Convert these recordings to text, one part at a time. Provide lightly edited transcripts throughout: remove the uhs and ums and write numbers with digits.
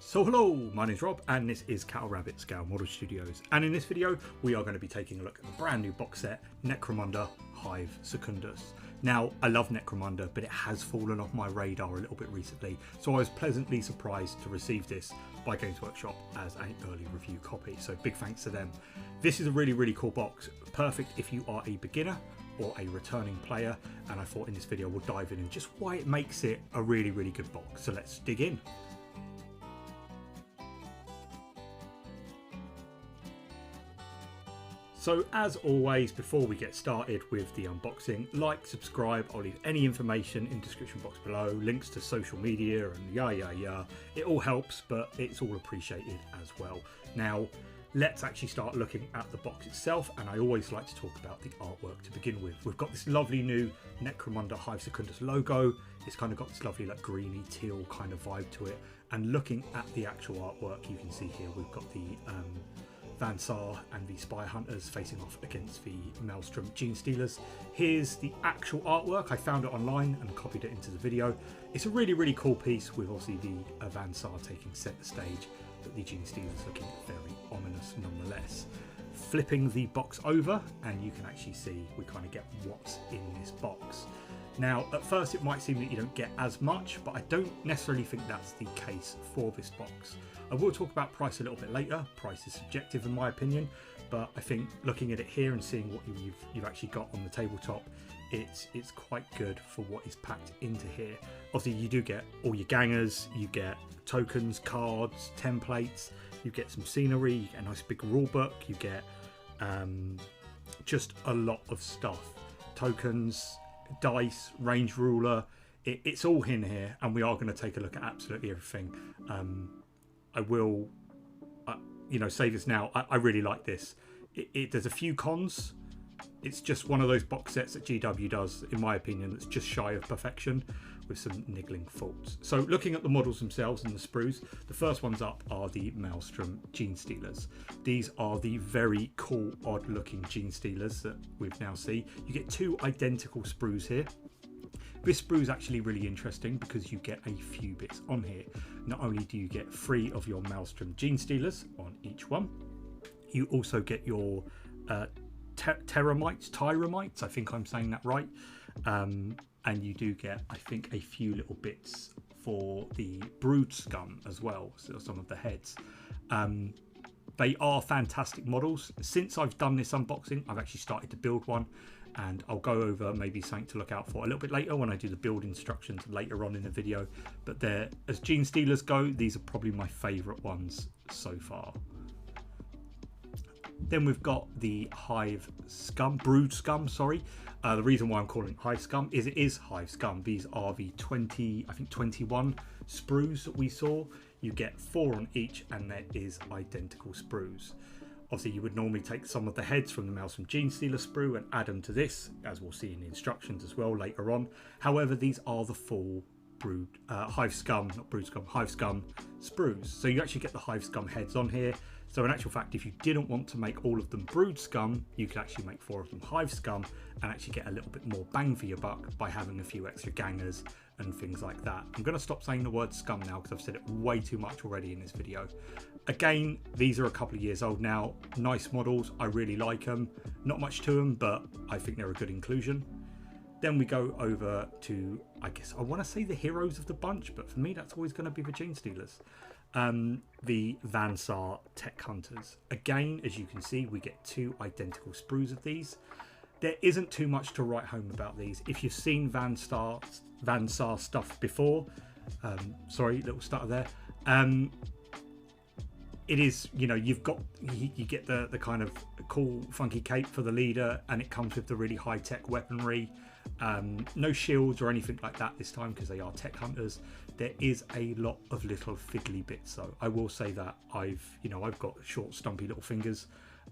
So hello, my name's Rob and this is Cattle Rabbit Scale Model Studios, and in this video we are going to be taking a look at the brand new box set Necromunda Hive Secundus. Now, I love Necromunda, but it has fallen off my radar a little bit recently, so I was pleasantly surprised to receive this by Games Workshop as an early review copy, so big thanks to them. This is a really cool box, perfect if you are a beginner or a returning player, and I thought in this video we'll dive in and just why it makes it a really good box, so let's dig in. So as always, before we get started with the unboxing, like, subscribe, I'll leave any information in the description box below, links to social media and yeah. It all helps, but it's all appreciated as well. Now, let's actually start looking at the box itself, and I always like to talk about the artwork to begin with. We've got this lovely new Necromunda Hive Secundus logo. It's kind of got this lovely like greeny teal kind of vibe to it, and looking at the actual artwork, you can see here we've got the Vansar and the Spire Hunters facing off against the Malstrain Genestealers. Here's the actual artwork. I found it online and copied it into the video. It's a really cool piece with obviously the Vansar taking centre stage, but the Genestealers looking very ominous nonetheless. Flipping the box over and you can actually see we kind of get what's in this box. Now, at first it might seem that you don't get as much, but I don't necessarily think that's the case for this box. I will talk about price a little bit later. Price is subjective in my opinion, but I think looking at it here and seeing what you've actually got on the tabletop, it's quite good for what is packed into here. Obviously, you do get all your gangers, you get tokens, cards, templates, you get some scenery, you get a nice big rule book, you get just a lot of stuff. Tokens, dice, range ruler, it's all in here, and we are going to take a look at absolutely everything. I will say this now, I really like this. There's a few cons. It's just one of those box sets that GW does, in my opinion, that's just shy of perfection with some niggling faults. So looking at the models themselves and the sprues, the first ones up are the Malstrain Genestealers. These are the very cool, odd looking Genestealers that we've now seen. You get two identical sprues here. This sprue is actually really interesting because you get a few bits on here. Not only do you get 3 of your Malstrain Genestealers on each one, you also get your Tyramites, I think I'm saying that right. And you do get, I think, a few little bits for the Brood Scum as well, so some of the heads. They are fantastic models. Since I've done this unboxing, I've actually started to build one, and I'll go over maybe something to look out for a little bit later when I do the build instructions later on in the video. But as Genestealers go, these are probably my favourite ones so far. Then we've got the Brood Scum, sorry. The reason why I'm calling it Hive Scum is it is Hive Scum. These are the 21 sprues that we saw. You get 4 on each, and there is identical sprues. Obviously, you would normally take some of the heads from the Malstrain Genestealer sprue and add them to this, as we'll see in the instructions as well later on. However, these are the full Hive Scum sprues. So you actually get the Hive Scum heads on here. So in actual fact, if you didn't want to make all of them Brood Scum, you could actually make 4 of them Hive Scum and actually get a little bit more bang for your buck by having a few extra gangers and things like that. I'm going to stop saying the word scum now because I've said it way too much already in this video. Again, these are a couple of years old now. Nice models. I really like them. Not much to them, but I think they're a good inclusion. Then we go over to, I guess I want to say the heroes of the bunch, but for me that's always going to be the Genestealers. The Vansar Tech Hunters. Again, as you can see, we get 2 identical sprues of these. There isn't too much to write home about these. If you've seen Vansar stuff before, sorry, little stutter there. It is, you get the kind of cool funky cape for the leader, and it comes with the really high tech weaponry. No shields or anything like that this time because they are tech hunters. There is a lot of little fiddly bits though. I will say that I've got short stumpy little fingers,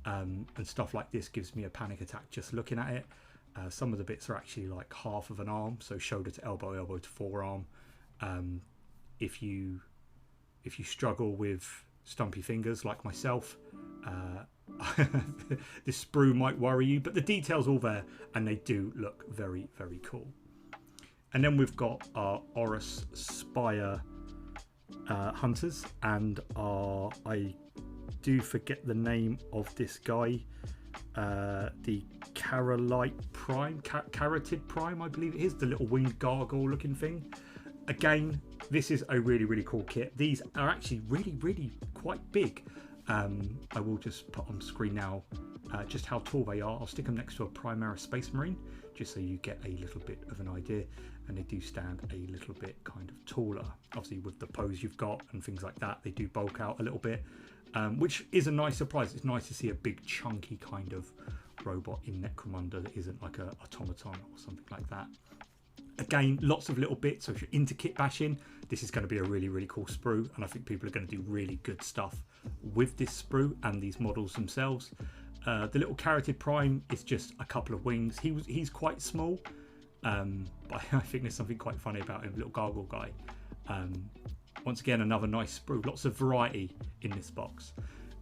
and stuff like this gives me a panic attack just looking at it. Some of the bits are actually like half of an arm, so shoulder to elbow, elbow to forearm. If you struggle with stumpy fingers like myself, this sprue might worry you, but the details all there and they do look very cool. And then we've got our Orus Spire hunters, and I do forget the name of this guy, the Carolite Prime, Carotid Prime, I believe it is, the little winged gargoyle looking thing. Again, this is a really cool kit. These are actually really quite big. I will just put on screen now just how tall they are. I'll stick them next to a Primaris Space Marine just so you get a little bit of an idea, and they do stand a little bit kind of taller. Obviously with the pose you've got and things like that, they do bulk out a little bit, which is a nice surprise. It's nice to see a big chunky kind of robot in Necromunda that isn't like a automaton or something like that. Again, lots of little bits, so if you're into kit bashing, this is going to be a really cool sprue, and I think people are going to do really good stuff with this sprue and these models themselves. The little Carotid Prime is just a couple of wings. He's quite small, but I think there's something quite funny about him, little gargoyle guy. Once again, another nice sprue, lots of variety in this box.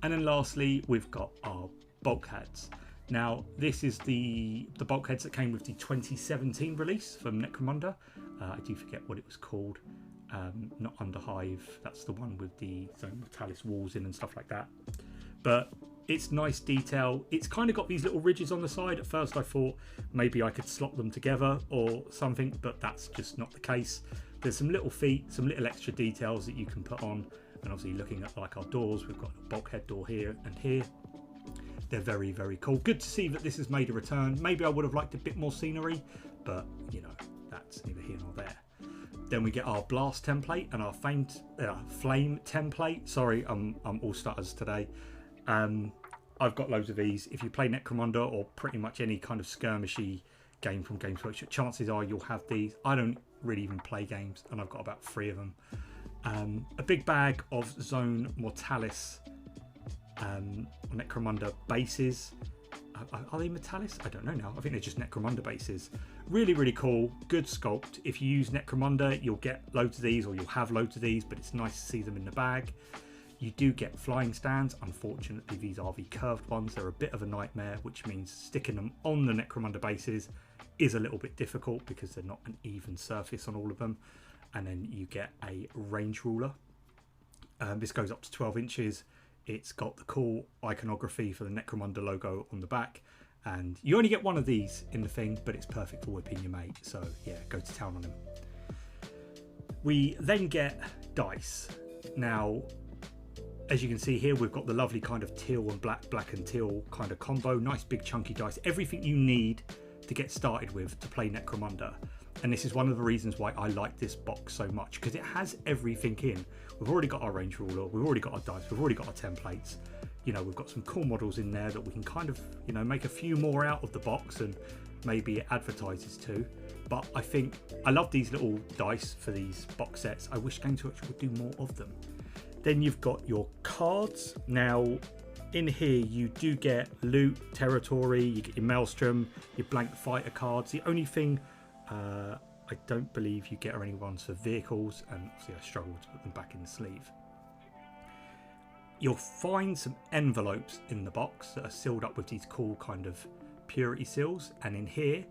And then lastly, we've got our bulkheads. Now, this is the bulkheads that came with the 2017 release from Necromunda. I do forget what it was called. Not Under Hive. That's the one with the Zone Mortalis walls in and stuff like that. But it's nice detail. It's kind of got these little ridges on the side. At first I thought maybe I could slot them together or something, but that's just not the case. There's some little feet, some little extra details that you can put on. And obviously looking at like our doors, we've got a bulkhead door here and here. They're very cool. Good to see that this has made a return. Maybe I would have liked a bit more scenery, but you know, that's neither here nor there. Then we get our blast template and our flame template. Sorry, I'm all stutters today. I've got loads of these. If you play Necromunda or pretty much any kind of skirmishy game from Games Workshop, chances are you'll have these. I don't really even play games, and I've got about 3 of them. A big bag of Zone Mortalis Necromunda bases. Are they Mortalis? I don't know now. I think they're just Necromunda bases. Really cool. Good sculpt. If you use Necromunda, you'll get loads of these, or you'll have loads of these, but it's nice to see them in the bag. You do get flying stands. Unfortunately, these are the curved ones. They're a bit of a nightmare, which means sticking them on the Necromunda bases is a little bit difficult because they're not an even surface on all of them. And then you get a range ruler. This goes up to 12 inches. It's got the cool iconography for the Necromunda logo on the back, and you only get one of these in the thing, but it's perfect for whipping your mate, so yeah, go to town on him. We then get dice. Now, as you can see here, we've got the lovely kind of teal and black and teal kind of combo, nice big chunky dice, everything you need to get started with to play Necromunda. And this is one of the reasons why I like this box so much, because it has everything in. We've already got our range ruler, we've already got our dice, we've already got our templates. You know, we've got some cool models in there that we can kind of, you know, make a few more out of the box, and maybe it advertises too. But I think I love these little dice for these box sets. I wish Games Workshop would do more of them. Then you've got your cards. Now, in here you do get loot, territory, you get your Maelstrom, your blank fighter cards. The only thing I don't believe you get are any ones for vehicles, and obviously I struggle to put them back in the sleeve. You'll find some envelopes in the box that are sealed up with these cool kind of purity seals, and in here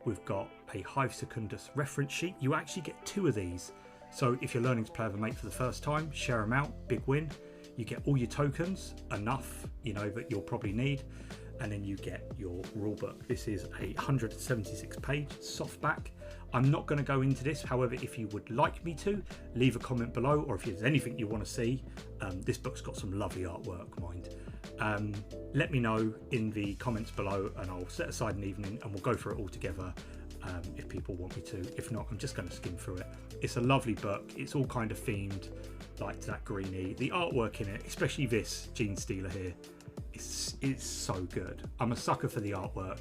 we've got a Hive Secundus reference sheet. You actually get 2 of these, so if you're learning to play with a mate for the first time, share them out, big win. You get all your tokens, enough, you know, that you'll probably need. And then you get your rulebook. This is a 176 page softback. I'm not going to go into this. However, if you would like me to, leave a comment below, or if there's anything you want to see. This book's got some lovely artwork, mind. Let me know in the comments below, and I'll set aside an evening and we'll go through it all together if people want me to. If not, I'm just going to skim through it. It's a lovely book. It's all kind of themed like to that greenie. The artwork in it, especially this Genestealer here, it's so good. I'm a sucker for the artwork,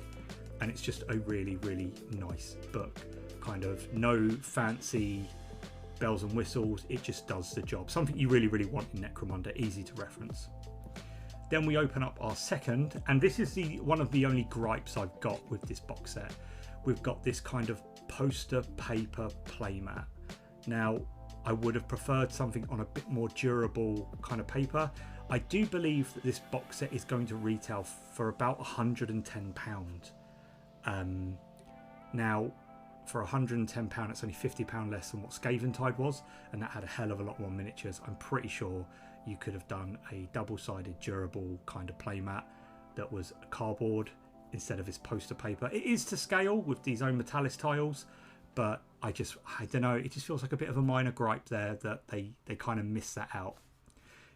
and it's just a really nice book. Kind of no fancy bells and whistles, it just does the job. Something you really want in Necromunda, easy to reference. Then we open up our second, and this is one of the only gripes I've got with this box set. We've got this kind of poster paper playmat. Now, I would have preferred something on a bit more durable kind of paper. I do believe that this box set is going to retail for about £110. Now, for £110, it's only £50 less than what Scaventide was, and that had a hell of a lot more miniatures. I'm pretty sure you could have done a double-sided durable kind of playmat that was cardboard instead of this poster paper. It is to scale with these own Metallis tiles, but I don't know, it just feels like a bit of a minor gripe there that they kind of miss that out.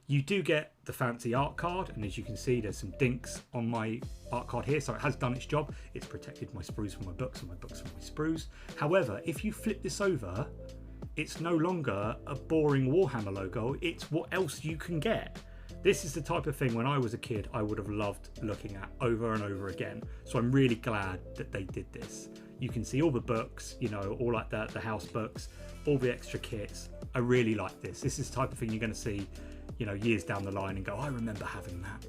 You do get the fancy art card, and as you can see, there's some dinks on my art card here, so it has done its job. It's protected my sprues from my books and my books from my sprues. However, if you flip this over, it's no longer a boring Warhammer logo, it's what else you can get. This is the type of thing when I was a kid I would have loved looking at over and over again. So I'm really glad that they did this. You can see all the books, you know, all like the house books, all the extra kits. I really like this. This is the type of thing you're going to see, you know, years down the line and go, I remember having that.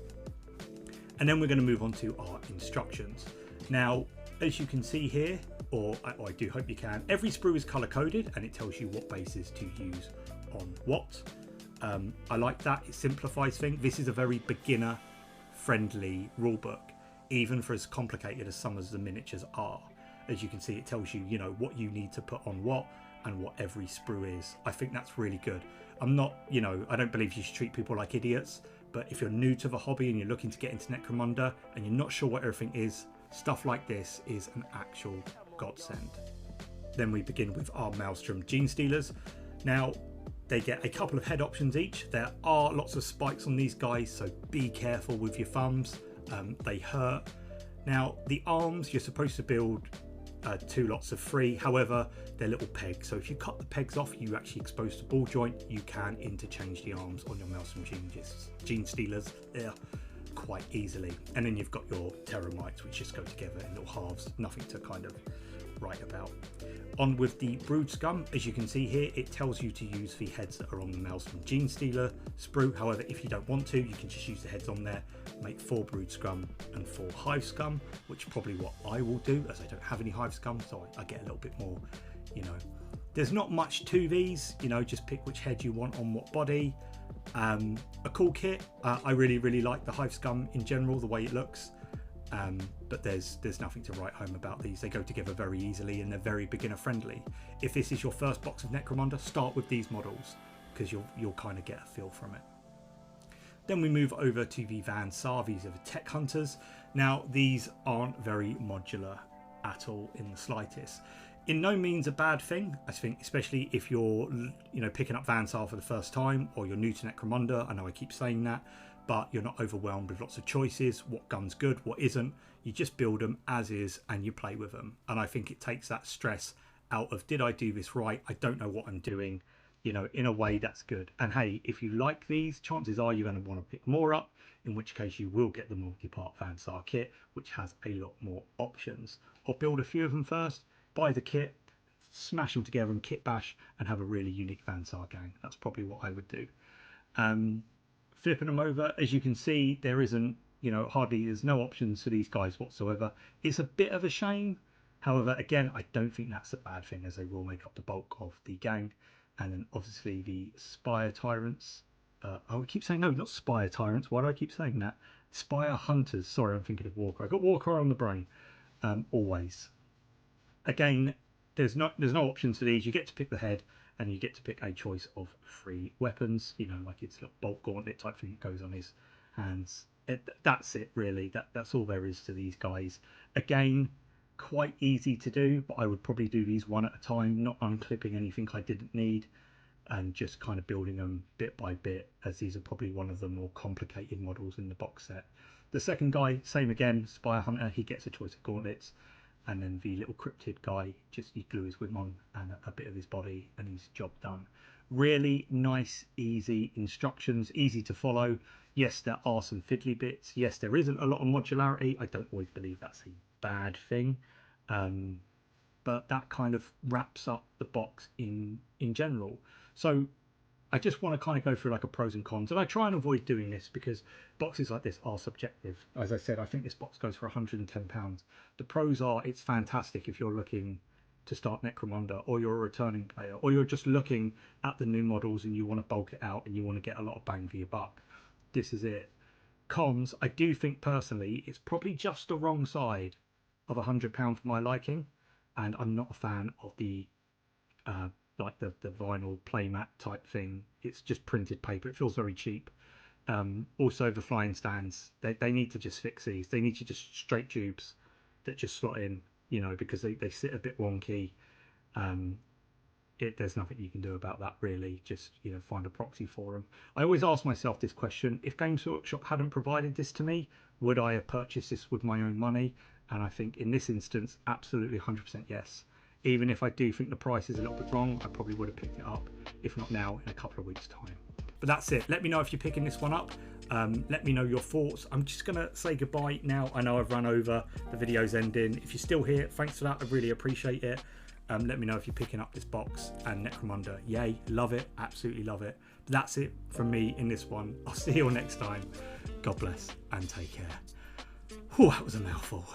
And then we're going to move on to our instructions. Now, as you can see here, or I do hope you can, every sprue is color coded and it tells you what bases to use on what. I like that, it simplifies things. This is a very beginner friendly rulebook, even for as complicated as some of the miniatures are. As you can see, it tells you, you know, what you need to put on what and what every sprue is. I think that's really good. I'm not, you know, I don't believe you should treat people like idiots, but if you're new to the hobby and you're looking to get into Necromunda and you're not sure what everything is, stuff like this is an actual godsend. Then we begin with our Malstrain Genestealers. Now, they get a couple of head options each. There are lots of spikes on these guys, so be careful with your thumbs. They hurt. Now, the arms, you're supposed to build 2 lots of 3. However, they're little pegs. So if you cut the pegs off, you actually expose the ball joint. You can interchange the arms on your Malstrain Genestealers quite easily. And then you've got your Terramites, which just go together in little halves. Nothing to kind of write about. On with the Brood Scum, as you can see here, it tells you to use the heads that are on the Malstrain Genestealer sprue. However, if you don't want to, you can just use the heads on there, make 4 Brood Scum and 4 Hive Scum, which is probably what I will do, as I don't have any Hive Scum, so I get a little bit more, you know. There's not much to these, you know, just pick which head you want on what body. A cool kit. I really like the Hive Scum in general, the way it looks. But there's nothing to write home about these. They go together very easily and they're very beginner friendly. If this is your first box of Necromunda, start with these models because you'll kind of get a feel from it. Then we move over to the Vansar. These are the Tech Hunters. Now, these aren't very modular at all in the slightest. In no means a bad thing, I think, especially if you're, you know, picking up Vansar for the first time or you're new to Necromunda. I know I keep saying that, but you're not overwhelmed with lots of choices. What gun's good, what isn't. You just build them as is and you play with them. And I think it takes that stress out of, did I do this right? I don't know what I'm doing. You know, in a way that's good. And hey, if you like these, chances are you're going to want to pick more up, in which case you will get the multi-part Vansar kit, which has a lot more options. Or build a few of them first, buy the kit, smash them together and kit bash and have a really unique Vansar gang. That's probably what I would do. Flipping them over, as you can see, there isn't, you know, there's no options for these guys whatsoever. It's a bit of a shame. However, again, I don't think that's a bad thing, as they will make up the bulk of the gang. And then obviously the Spire Tyrants. I keep saying, no, not Spire Tyrants. Why do I keep saying that? Spire Hunters. Sorry, I'm thinking of Walker. I got Walker on the brain. Always. Again, there's no options for these. You get to pick the head and you get to pick a choice of 3 weapons. You know, like it's a bolt gauntlet type thing that goes on his hands. That's it, really. That's all there is to these guys. Again, quite easy to do, but I would probably do these one at a time, not unclipping anything I didn't need and just kind of building them bit by bit, as these are probably one of the more complicated models in the box set. The second guy, same again, Spire Hunter, he gets a choice of gauntlets, and then the little cryptid guy, just you glue his wing on and a bit of his body and his job done. Really nice, easy instructions, easy to follow. Yes, there are some fiddly bits. Yes, there isn't a lot of modularity. I don't always believe that's a bad thing, but that kind of wraps up the box in general. So I just want to kind of go through like a pros and cons, and I try and avoid doing this because boxes like this are subjective. As I said, I think this box goes for £110. The pros are it's fantastic if you're looking to start Necromunda, or you're a returning player, or you're just looking at the new models and you want to bulk it out and you want to get a lot of bang for your buck. This is it. Cons, I do think personally it's probably just the wrong side of £100 for my liking. and I'm not a fan of the like the vinyl playmat type thing. It's just printed paper. It feels very cheap. Also, the flying stands, they need to just fix these. They need to just straight tubes that just slot in, you know, because they sit a bit wonky. There's nothing you can do about that really. Just, you know, find a proxy for them. I always ask myself this question: if Games Workshop hadn't provided this to me, would I have purchased this with my own money? And I think in this instance, absolutely 100% yes. Even if I do think the price is a little bit wrong, I probably would have picked it up, if not now, in a couple of weeks' time. But that's it. Let me know if you're picking this one up. Let me know your thoughts. I'm just going to say goodbye now. I know I've run over. The video's ending. If you're still here, thanks for that. I really appreciate it. Let me know if you're picking up this box and Necromunda. Yay, love it. Absolutely love it. But that's it from me in this one. I'll see you all next time. God bless and take care. Whew, that was a mouthful.